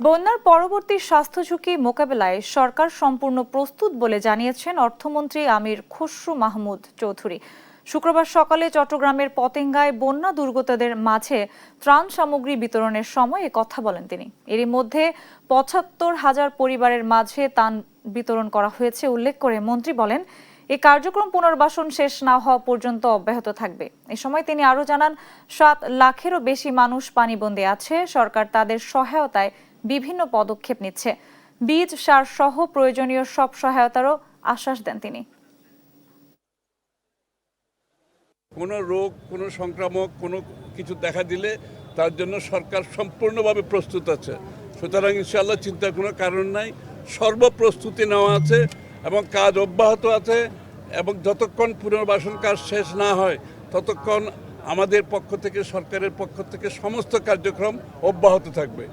বন্যার পরবর্তী স্বাস্থ্য ঝুঁকি মোকাবেলায় সরকার সম্পূর্ণ প্রস্তুত বলে জানিয়েছেন অর্থমন্ত্রী আমির খসরু মাহমুদ চৌধুরী। শুক্রবার সকালে চট্টগ্রামের পতেঙ্গায় বন্যা দুর্গতদের মাঝে ত্রাণ সামগ্রী বিতরণের সময় কথা বলেন তিনি। এরই মধ্যে ৭৫,০০০ পরিবারের মাঝে ত্রাণ বিতরণ করা হয়েছে উল্লেখ করে মন্ত্রী বলেন, এই কার্যক্রম পুনর্বাসন শেষ না হওয়া পর্যন্ত অব্যাহত থাকবে। এ সময় তিনি আরও জানান, ৭ লাখেরও বেশি মানুষ পানিবন্দী আছে। সরকার তাদের সহায়তায় বিভিন্ন পদক্ষেপ নিচ্ছে। বীজ, সার সহ প্রয়োজনীয় সব সহায়তারও আশ্বাস দেন তিনি। কোনো রোগ, কোনো সংক্রামক কোনো কিছু দেখা দিলে তার জন্য সরকার সম্পূর্ণভাবে প্রস্তুত আছে। সুতরাং ইনশাআল্লাহ চিন্তার কোনো কারণ নাই, সর্বপ্রস্তুতি নেওয়া আছে এবং কাজ অব্যাহত আছে। এবং যতক্ষণ পুনর্বাসন কাজ শেষ না হয় ততক্ষণ আমাদের পক্ষ থেকে, সরকারের পক্ষ থেকে সমস্ত কার্যক্রম অব্যাহত থাকবে।